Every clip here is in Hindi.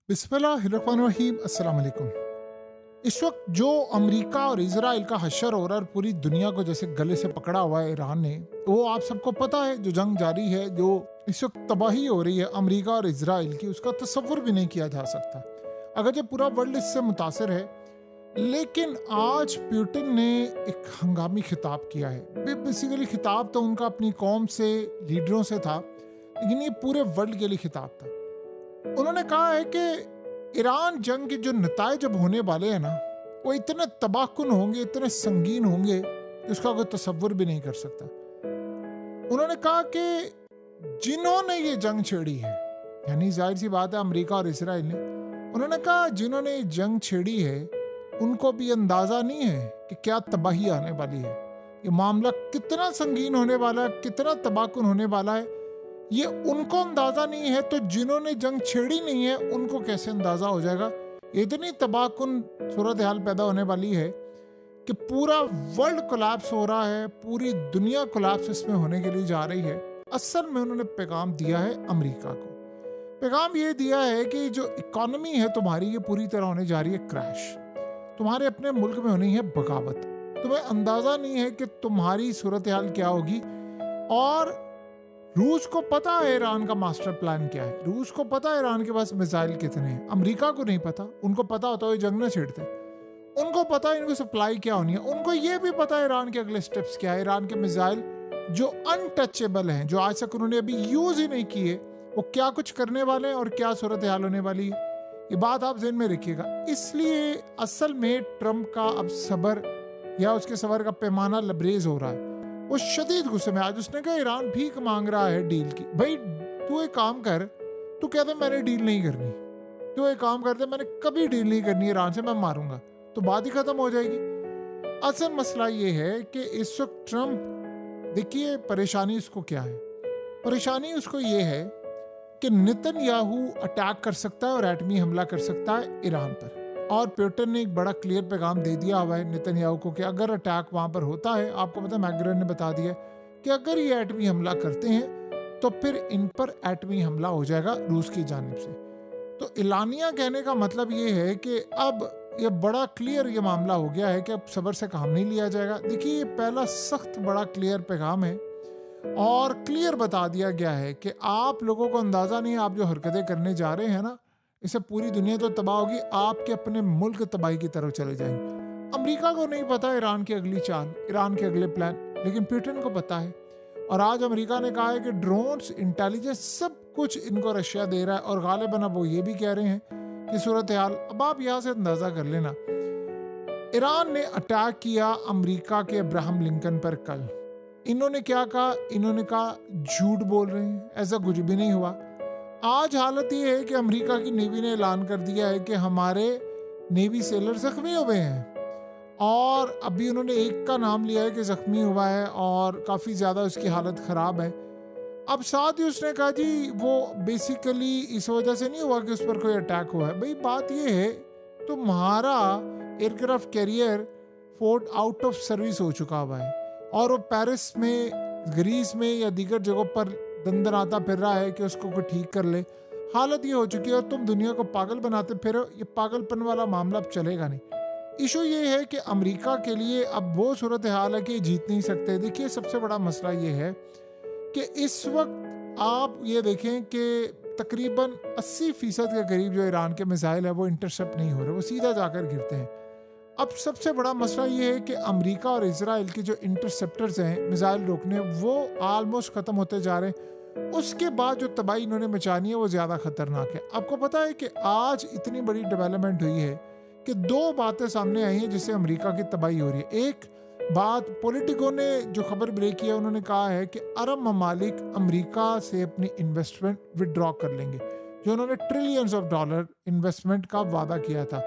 बिस्मिल्लाहिर्रहमानिर्रहीम, अस्सलाम वालेकुम। इस वक्त जो अमेरिका और इजराइल का हशर हो रहा है और पूरी दुनिया को जैसे गले से पकड़ा हुआ है ईरान ने, वो आप सबको पता है। जो जंग जारी है, जो इस वक्त तबाही हो रही है अमेरिका और इजराइल की, उसका तसव्वुर भी नहीं किया जा सकता अगर जो पूरा वर्ल्ड इससे मुतासर है। लेकिन आज पुतिन ने एक हंगामी खिताब किया है। बेसिकली खिताब तो उनका अपनी कौम से, लीडरों से था, लेकिन ये पूरे वर्ल्ड के लिए खिताब था। उन्होंने कहा है कि ईरान जंग के जो नताए जब होने वाले हैं ना, वो इतने तबाहकुन होंगे, इतने संगीन होंगे कि उसका कोई तसव्वुर भी नहीं कर सकता। उन्होंने कहा कि जिन्होंने ये जंग छेड़ी है, यानी जाहिर सी बात है अमेरिका और इसराइल ने, उन्होंने कहा जिन्होंने ये जंग छेड़ी है उनको भी अंदाजा नहीं है कि क्या तबाही आने वाली है, ये मामला कितना संगीन होने वाला है, कितना तबाहकुन होने वाला है, ये उनको अंदाजा नहीं है तो जिन्होंने जंग छेड़ी नहीं है उनको कैसे अंदाजा हो जाएगा। इतनी तबाहकुन सूरत हाल पैदा होने वाली है कि पूरा वर्ल्ड कोलैप्स हो रहा है, पूरी दुनिया कोलैप्स इसमें होने के लिए जा रही है। असल में उन्होंने पैगाम दिया है अमेरिका को। पैगाम ये दिया है कि जो इकोनॉमी है तुम्हारी, ये पूरी तरह होने जा रही है क्रैश। तुम्हारे अपने मुल्क में होनी है बगावत। तुम्हें अंदाजा नहीं है कि तुम्हारी सूरत हाल क्या होगी। और रूस को पता है ईरान का मास्टर प्लान क्या है, रूस को पता है ईरान के पास मिसाइल कितने हैं। अमेरिका को नहीं पता, उनको पता होता है जंग न छेड़ते। उनको पता है इनको सप्लाई क्या होनी है, उनको ये भी पता है ईरान के अगले स्टेप्स क्या है। ईरान के मिसाइल जो अनटचेबल हैं, जो आज तक उन्होंने अभी यूज ही नहीं किए, वो क्या कुछ करने वाले हैं और क्या सूरत हाल होने वाली है, ये बात आप ज़हन में रखिएगा। इसलिए असल में ट्रंप का अब सब्र या उसके सब्र का पैमाना लबरेज हो रहा है। वो शदीद गुस्से में। आज उसने कहा ईरान भीख मांग रहा है डील की। भाई तू एक काम कर, तू कहते मैंने डील नहीं करनी, तू एक काम करते मैंने कभी डील नहीं करनी ईरान से, मैं मारूंगा, तो बात ही खत्म हो जाएगी। असल मसला ये है कि इस वक्त ट्रंप, देखिए परेशानी उसको क्या है। परेशानी उसको ये है कि नेतन्याहू अटैक कर सकता है और एटमी हमला कर सकता है ईरान पर। और पुतिन ने एक बड़ा क्लियर पैगाम दे दिया हुआ है नेतन्याहू को कि अगर अटैक वहां पर होता है, आपको पता है मैग्रेन ने बता दिया कि अगर ये एटमी हमला करते हैं तो फिर इन पर एटमी हमला हो जाएगा रूस की जानिब से। तो इलानिया कहने का मतलब ये है कि अब ये बड़ा क्लियर ये मामला हो गया है कि अब सब्र से काम नहीं लिया जाएगा। देखिए ये पहला सख्त बड़ा क्लियर पैगाम है और क्लियर बता दिया गया है कि आप लोगों को अंदाजा नहीं है, आप जो हरकतें करने जा रहे हैं ना, इससे पूरी दुनिया तो तबाह होगी, आपके अपने मुल्क तबाही की तरफ चले जाएंगे। अमेरिका को नहीं पता ईरान की अगली चाल, ईरान के अगले प्लान, लेकिन पुतिन को पता है। और आज अमेरिका ने कहा है कि ड्रोन्स, इंटेलिजेंस, सब कुछ इनको रशिया दे रहा है। और गालिबन अब वो ये भी कह रहे हैं कि सूरत हाल, अब आप यहाँ से अंदाजा कर लेना। ईरान ने अटैक किया अमेरिका के अब्राहम लिंकन पर कल। इन्होंने क्या कहा? इन्होंने कहा झूठ बोल रहे हैं, ऐसा कुछ भी नहीं हुआ। आज हालत ये है कि अमेरिका की नेवी ने ऐलान कर दिया है कि हमारे नेवी सेलर जख्मी हो गए हैं। और अभी उन्होंने एक का नाम लिया है कि जख्मी हुआ है और काफ़ी ज़्यादा उसकी हालत ख़राब है। अब साथ ही उसने कहा जी वो बेसिकली इस वजह से नहीं हुआ कि उस पर कोई अटैक हुआ है। भाई बात ये है, तुम्हारा aircraft carrier fort out of service हो चुका हुआ है और वो पेरिस में, ग्रीस में या दीगर जगहों पर दंदनाता फिर रहा है कि उसको कोई ठीक कर ले। हालत ये हो चुकी है और तुम दुनिया को पागल बनाते फिर, ये पागलपन वाला मामला अब चलेगा नहीं। इशू ये है कि अमेरिका के लिए अब वो सूरत हाल है कि जीत नहीं सकते। देखिए सबसे बड़ा मसला ये है कि इस वक्त आप ये देखें कि तकरीबन 80% के करीब जो ईरान के मिसाइल है वो इंटरसेप्ट नहीं हो रहे, वो सीधा जाकर गिरते हैं। अब सबसे बड़ा मसला ये है कि अमेरिका और इजराइल के जो इंटरसेप्टर्स हैं मिसाइल रोकने, वो ऑलमोस्ट ख़त्म होते जा रहे हैं। उसके बाद जो तबाही इन्होंने मचानी है वो ज़्यादा ख़तरनाक है। आपको पता है कि आज इतनी बड़ी डेवलपमेंट हुई है कि दो बातें सामने आई हैं जिससे अमेरिका की तबाही हो रही है। एक बात, पॉलिटिको ने जो खबर ब्रेक की है, उन्होंने कहा है कि अरब ममालिक अमेरिका से अपनी इन्वेस्टमेंट विड्रॉ कर लेंगे। जो उन्होंने ट्रिलियंस ऑफ डॉलर इन्वेस्टमेंट का वादा किया था,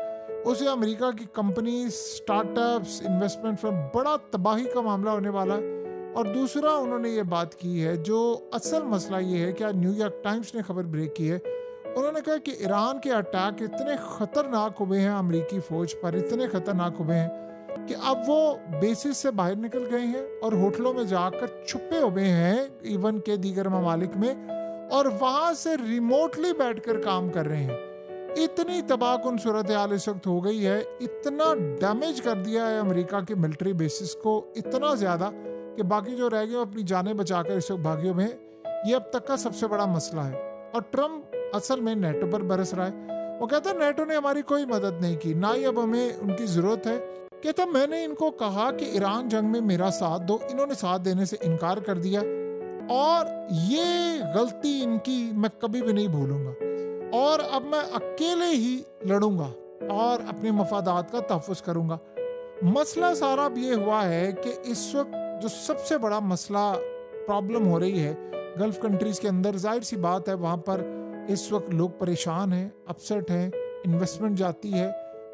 उसे अमेरिका की कंपनी, स्टार्टअप्स, इन्वेस्टमेंट फर्म, बड़ा तबाही का मामला होने वाला है। और दूसरा उन्होंने ये बात की है, जो असल मसला ये है कि आज न्यूयॉर्क टाइम्स ने खबर ब्रेक की है। उन्होंने कहा कि ईरान के अटैक इतने खतरनाक हुए हैं अमेरिकी फौज पर, इतने खतरनाक हुए हैं कि अब वो बेसिस से बाहर निकल गए हैं और होटलों में जाकर छुपे हुए हैं इवन के दीगर ममालिक में, और वहां से रिमोटली बैठकर काम कर रहे हैं। इतनी तबाहकुन सूरत हाल इस वक्त हो गई है, इतना डैमेज कर दिया है अमेरिका के मिलिट्री बेसिस को, इतना ज़्यादा कि बाकी जो रह गए अपनी जानें बचाकर इस वक्त भागियों में। ये अब तक का सबसे बड़ा मसला है। और ट्रम्प असल में नेटो पर बरस रहा है। वो कहता है नेटो ने हमारी कोई मदद नहीं की, ना ही अब हमें उनकी ज़रूरत है। कहता मैंने इनको कहा कि ईरान जंग में मेरा साथ दो, इन्होंने साथ देने से इनकार कर दिया और ये गलती इनकी मैं कभी भी नहीं भूलूंगा और अब मैं अकेले ही लड़ूंगा और अपने मफादात का तहफ़्फ़ुज़ करूंगा। मसला सारा अब ये हुआ है कि इस वक्त जो सबसे बड़ा मसला प्रॉब्लम हो रही है गल्फ कंट्रीज़ के अंदर, जाहिर सी बात है वहाँ पर इस वक्त लोग परेशान हैं, अपसेट हैं, इन्वेस्टमेंट जाती है।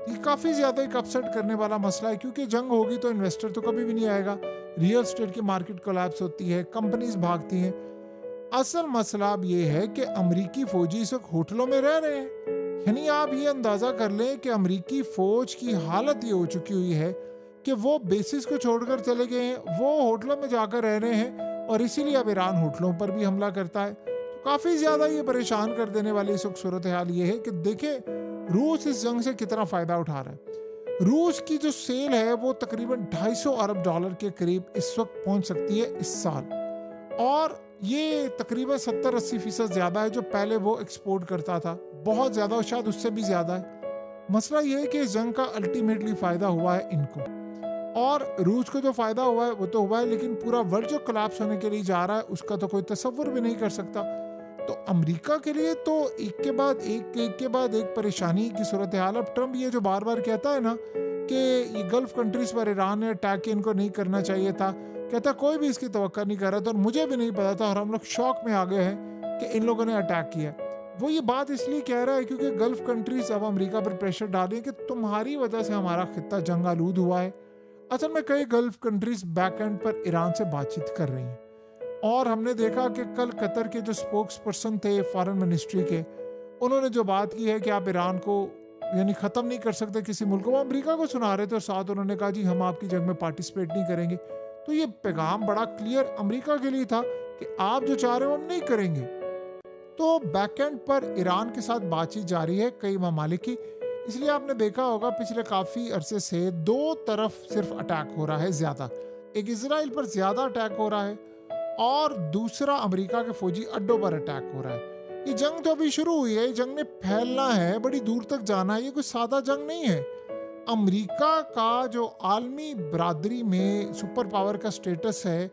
ये काफ़ी ज़्यादा एक अपसेट करने वाला मसला है क्योंकि जंग होगी तो इन्वेस्टर तो कभी भी नहीं आएगा, रियल एस्टेट की मार्केट कोलैप्स होती है, कंपनीज भागती हैं। असल मसला अब ये है कि अमरीकी फौजी इस वक्त होटलों में रह रहे हैं। यानी आप ये अंदाज़ा कर लें कि अमरीकी फ़ौज की हालत ये हो चुकी हुई है कि वो बेसिस को छोड़कर चले गए हैं, वो होटलों में जाकर रह रहे हैं और इसीलिए अब ईरान होटलों पर भी हमला करता है। तो काफ़ी ज़्यादा ये परेशान कर देने वाली इस वक्त सूरत हाल ये है कि देखें रूस इस जंग से कितना फ़ायदा उठा रहा है। रूस की जो सेल है वो तकरीबन $250 अरब के करीब इस वक्त पहुंच सकती है इस साल, और ये तकरीबन 70-80% ज़्यादा है जो पहले वो एक्सपोर्ट करता था, बहुत ज़्यादा और शायद उससे भी ज़्यादा है। मसला ये है कि इस जंग का अल्टीमेटली फ़ायदा हुआ है इनको, और रूस को जो फ़ायदा हुआ है वो तो हुआ है, लेकिन पूरा वर्ल्ड जो कोलैप्स होने के लिए जा रहा है उसका तो कोई तसव्वुर भी नहीं कर सकता। तो अमेरिका के लिए तो एक के बाद एक परेशानी की सूरत हाल। अब ट्रम्प ये जो बार बार कहता है ना कि ये गल्फ कंट्रीज़ पर ईरान ने अटैक किया, इनको नहीं करना चाहिए था, कहता कोई भी इसकी तवक्का नहीं कर रहा था और मुझे भी नहीं पता था और हम लोग शौक में आ गए हैं कि इन लोगों ने अटैक किया। वो ये बात इसलिए कह रहा है क्योंकि गल्फ कंट्रीज अब अमेरिका पर प्रेशर डाल रही है कि तुम्हारी वजह से हमारा खित्ता जंग आलूद हुआ है। असल में कई गल्फ कंट्रीज बैक एंड पर ईरान से बातचीत कर रही हैं, और हमने देखा कि कल कतर के जो स्पोक्स पर्सन थे फॉरेन मिनिस्ट्री के, उन्होंने जो बात की है कि आप ईरान को यानी ख़त्म नहीं कर सकते किसी मुल्क को, वो अमेरिका को सुना रहे थे और साथ उन्होंने कहा जी हम आपकी जंग में पार्टिसिपेट नहीं करेंगे। तो ये पैगाम बड़ा क्लियर अमेरिका के लिए था कि आप जो चाह रहे हो हम नहीं करेंगे। तो बैकएंड पर ईरान के साथ बातचीत जारी है कई ममालिक की, इसलिए आपने देखा होगा पिछले काफ़ी अरसे से दो तरफ सिर्फ अटैक हो रहा है ज़्यादा। एक इजराइल पर ज़्यादा अटैक हो रहा है और दूसरा अमेरिका के फौजी अड्डों पर अटैक हो रहा है। ये जंग तो अभी शुरू हुई है, जंग ने फैलना है, बड़ी दूर तक जाना है, ये कोई सादा जंग नहीं है। अमेरिका का जो आलमी बरादरी में सुपर पावर का स्टेटस है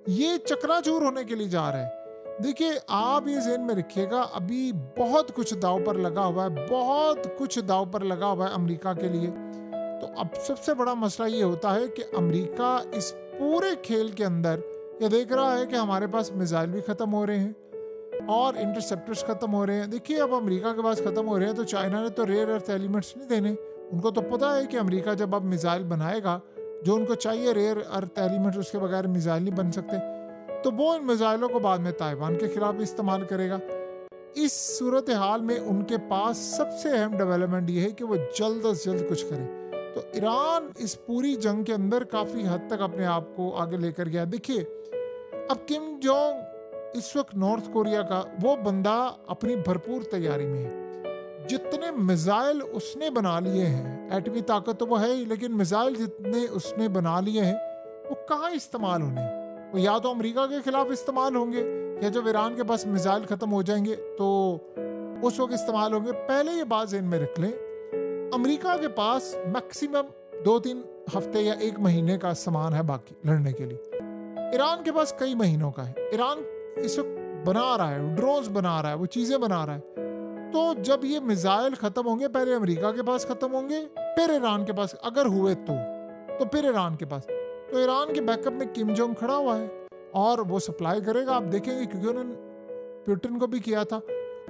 ये चकनाचूर होने के लिए जा रहा है। देखिए आप ये ज़हन में रखिएगा, अभी बहुत कुछ दांव पर लगा हुआ है, बहुत कुछ दांव पर लगा हुआ है अमेरिका के लिए। तो अब सबसे बड़ा मसला ये होता है कि अमेरिका इस पूरे खेल के अंदर ये देख रहा है कि हमारे पास मिसाइल भी ख़त्म हो रहे हैं और इंटरसेप्टर्स ख़त्म हो रहे हैं। देखिए अब अमेरिका के पास ख़त्म हो रहे हैं तो चाइना ने तो रेयर अर्थ एलिमेंट्स नहीं देने, उनको तो पता है कि अमेरिका जब अब मिसाइल बनाएगा जो उनको चाहिए रेयर अर्थ एलिमेंट्स, उसके बगैर मिसाइल नहीं बन सकते, तो वो इन मिसाइलों को बाद में ताइवान के खिलाफ इस्तेमाल करेगा। इस सूरत हाल में उनके पास सबसे अहम डेवलपमेंट ये है कि वो जल्द अज जल्द कुछ करे। तो ईरान इस पूरी जंग के अंदर काफ़ी हद तक अपने आप को आगे लेकर गया। देखिए अब किम जोंग इस वक्त नॉर्थ कोरिया का वो बंदा अपनी भरपूर तैयारी में है। जितने मिसाइल उसने बना लिए हैं, एटमी ताकत तो वो है ही, लेकिन मिसाइल जितने उसने बना लिए हैं वो कहाँ इस्तेमाल होने, वो या तो अमेरिका के खिलाफ इस्तेमाल होंगे या जब ईरान के पास मिसाइल खत्म हो जाएंगे तो उस वक्त इस्तेमाल होंगे। पहले ये बात ज़हन में रख लें, अमेरिका के पास मैक्सिमम 2-3 हफ्ते या 1 महीने का सामान है बाकी लड़ने के लिए। ईरान के पास कई महीनों का है। ईरान इस वक्त बना रहा है, ड्रोन्स बना रहा है, वो चीज़ें बना रहा है। तो जब ये मिसाइल खत्म होंगे पहले अमेरिका के पास खत्म होंगे, फिर ईरान के पास, अगर हुए तो फिर ईरान के पास। तो ईरान के बैकअप में किम जोंग खड़ा हुआ है और वो सप्लाई करेगा, आप देखेंगे, क्योंकि उन्होंने पुतिन को भी किया था।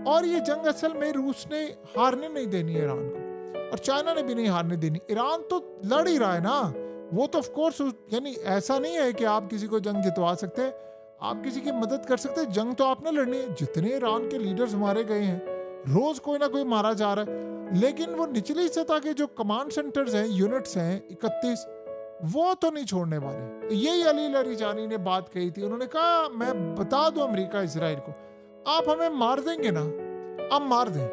और ये जंग असल में रूस ने हारने नहीं देनी है ईरान को, और चाइना ने भी नहीं हारने देनी। ईरान तो लड़ ही रहा है ना, वो तो ऑफ कोर्स, यानी ऐसा नहीं है कि आप किसी को जंग जितवा सकते हैं, आप किसी की मदद कर सकते हैं, जंग तो आपने लड़नी है। जितने ईरान के लीडर्स मारे गए हैं, रोज कोई ना कोई मारा जा रहा है, लेकिन वो निचली सतह के जो कमांड सेंटर्स हैं, यूनिट्स हैं 31, वो तो नहीं छोड़ने वाले। यही अली लारीजानी ने बात कही थी, उन्होंने कहा मैं बता दूं अमेरिका इजराइल को, आप हमें मार देंगे ना, आप मार दें,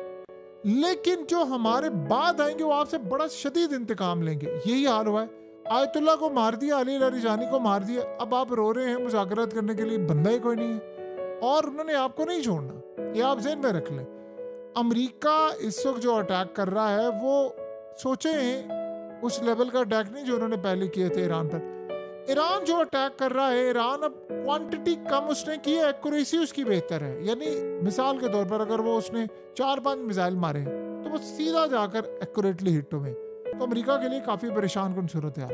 लेकिन जो हमारे बाद आएंगे वो आपसे बड़ा शदीद इंतकाम लेंगे। यही हाल हुआ है। आयतुल्ला को मार दिया, अली लारिजानी को मार दिया, अब आप रो रहे हैं मुज़ाकरात करने के लिए बंदा ही कोई नहीं है और उन्होंने आपको नहीं छोड़ना। ये आप ज़हन में रख लें। अमेरिका इस वक्त जो अटैक कर रहा है वो सोचे उस लेवल का अटैक नहीं जो उन्होंने पहले किए थे ईरान पर। ईरान जो अटैक कर रहा है, ईरान अब क्वांटिटी कम उसने की है, एक्यूरेसी उसकी बेहतर है। यानी मिसाल के तौर पर अगर वो उसने 4-5 मिसाइल मारे तो वो सीधा जाकर एक्यूरेटली हिट हुए। तो अमेरिका के लिए काफ़ी परेशान कुन सूरत है।